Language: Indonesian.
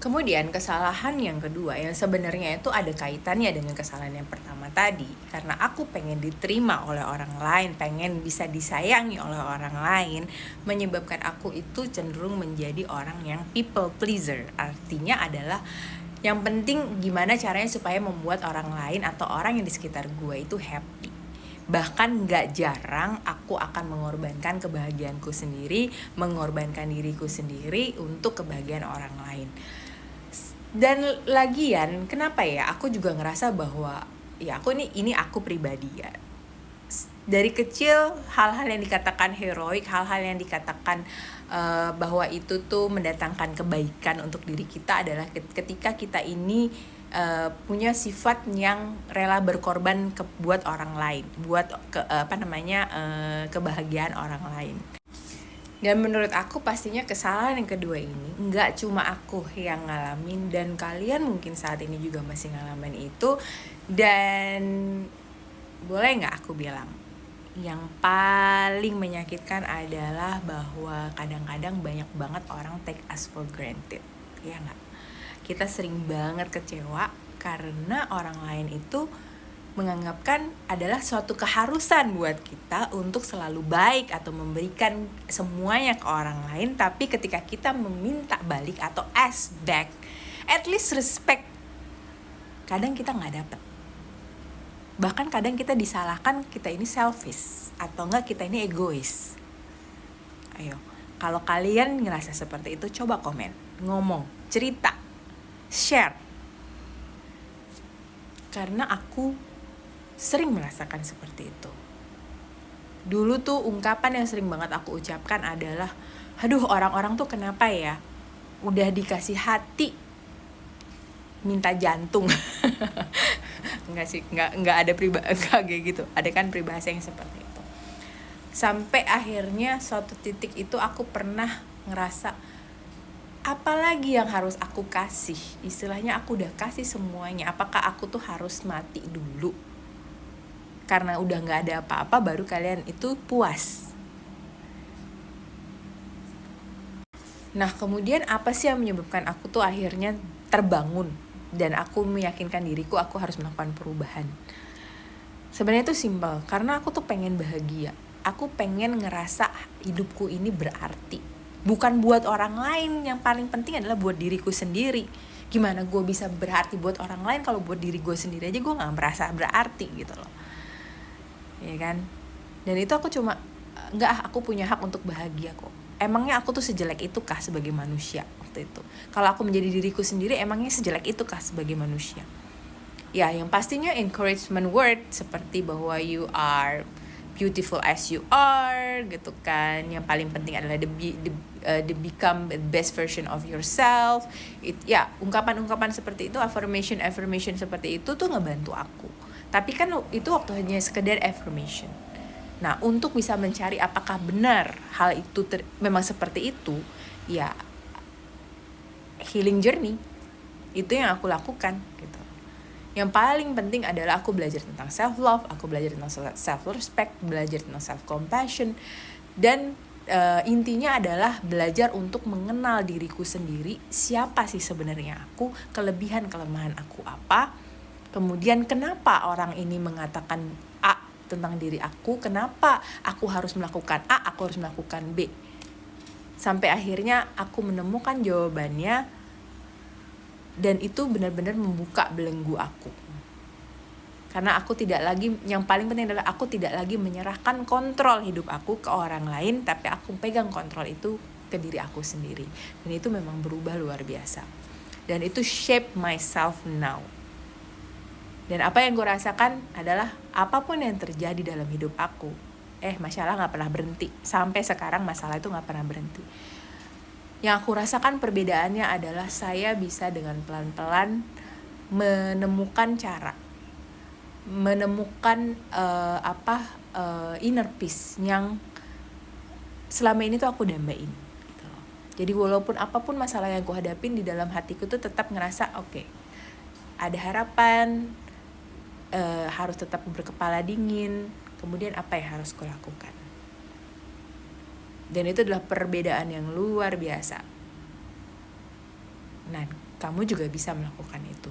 Kemudian kesalahan yang kedua yang sebenarnya itu ada kaitannya dengan kesalahan yang pertama tadi. Karena aku pengen diterima oleh orang lain, pengen bisa disayangi oleh orang lain, menyebabkan aku itu cenderung menjadi orang yang people pleaser. Artinya adalah yang penting gimana caranya supaya membuat orang lain atau orang yang di sekitar gue itu happy. Bahkan gak jarang aku akan mengorbankan kebahagiaanku sendiri, mengorbankan diriku sendiri untuk kebahagiaan orang lain. Dan lagian kenapa ya aku juga ngerasa bahwa ya ini aku pribadi ya, dari kecil hal-hal yang dikatakan heroik, hal-hal yang dikatakan bahwa itu tuh mendatangkan kebaikan untuk diri kita adalah ketika kita ini punya sifat yang rela berkorban buat orang lain, buat kebahagiaan orang lain. Dan menurut aku pastinya kesalahan yang kedua ini nggak cuma aku yang ngalamin, dan kalian mungkin saat ini juga masih ngalamin itu. Dan boleh nggak aku bilang, yang paling menyakitkan adalah bahwa kadang-kadang banyak banget orang take us for granted, ya nggak? Kita sering banget kecewa karena orang lain itu menganggapkan adalah suatu keharusan buat kita untuk selalu baik atau memberikan semuanya ke orang lain. Tapi ketika kita meminta balik atau ask back, at least respect, kadang kita gak dapet. Bahkan kadang kita disalahkan kita ini selfish atau enggak kita ini egois. Ayo, kalau kalian ngerasa seperti itu, coba komen, ngomong, cerita, share. Karena aku sering merasakan seperti itu. Dulu tuh ungkapan yang sering banget aku ucapkan adalah, aduh orang-orang tuh kenapa ya udah dikasih hati minta jantung. Enggak sih, enggak ada kayak gitu. Ada kan peribahasa yang seperti itu. Sampai akhirnya suatu titik itu aku pernah ngerasa, apalagi yang harus aku kasih? Istilahnya aku udah kasih semuanya, apakah aku tuh harus mati dulu? Karena udah gak ada apa-apa baru kalian itu puas. Nah kemudian apa sih yang menyebabkan aku tuh akhirnya terbangun dan aku meyakinkan diriku aku harus melakukan perubahan? Sebenarnya itu simpel, karena aku tuh pengen bahagia. Aku pengen ngerasa hidupku ini berarti. Bukan buat orang lain, yang paling penting adalah buat diriku sendiri. Gimana gue bisa berarti buat orang lain kalau buat diri gue sendiri aja gue gak merasa berarti gitu loh, ya kan? Dan itu aku cuma aku punya hak untuk bahagia kok. Emangnya aku tuh sejelek itu kah sebagai manusia waktu itu? Kalau aku menjadi diriku sendiri, emangnya sejelek itu kah sebagai manusia? Ya, yang pastinya encouragement word seperti bahwa you are beautiful as you are gitu kan. Yang paling penting adalah the become the best version of yourself. Ungkapan-ungkapan seperti itu, affirmation seperti itu tuh ngebantu aku. Tapi kan itu waktu hanya sekedar affirmation. Nah, untuk bisa mencari apakah benar hal itu memang seperti itu, ya healing journey itu yang aku lakukan gitu. Yang paling penting adalah aku belajar tentang self love, aku belajar tentang self respect, belajar tentang self compassion, dan intinya adalah belajar untuk mengenal diriku sendiri. Siapa sih sebenarnya aku, kelebihan kelemahan aku apa, kemudian kenapa orang ini mengatakan A tentang diri aku, kenapa aku harus melakukan A, aku harus melakukan B. Sampai akhirnya aku menemukan jawabannya, dan itu benar-benar membuka belenggu aku. Karena aku tidak lagi, yang paling penting adalah aku tidak lagi menyerahkan kontrol hidup aku ke orang lain, tapi aku pegang kontrol itu ke diri aku sendiri. Dan itu memang berubah luar biasa. Dan itu shape myself now. Dan apa yang gue rasakan adalah apapun yang terjadi dalam hidup aku, masalah gak pernah berhenti. Sampai sekarang masalah itu gak pernah berhenti. Yang aku rasakan perbedaannya adalah saya bisa dengan pelan-pelan menemukan cara, menemukan inner peace yang selama ini tuh aku dambain gitu loh. Jadi walaupun apapun masalah yang aku hadapin, di dalam hatiku tuh tetap ngerasa oke, ada harapan, harus tetap berkepala dingin. Kemudian apa yang harus aku lakukan? Dan itu adalah perbedaan yang luar biasa. Nah, kamu juga bisa melakukan itu.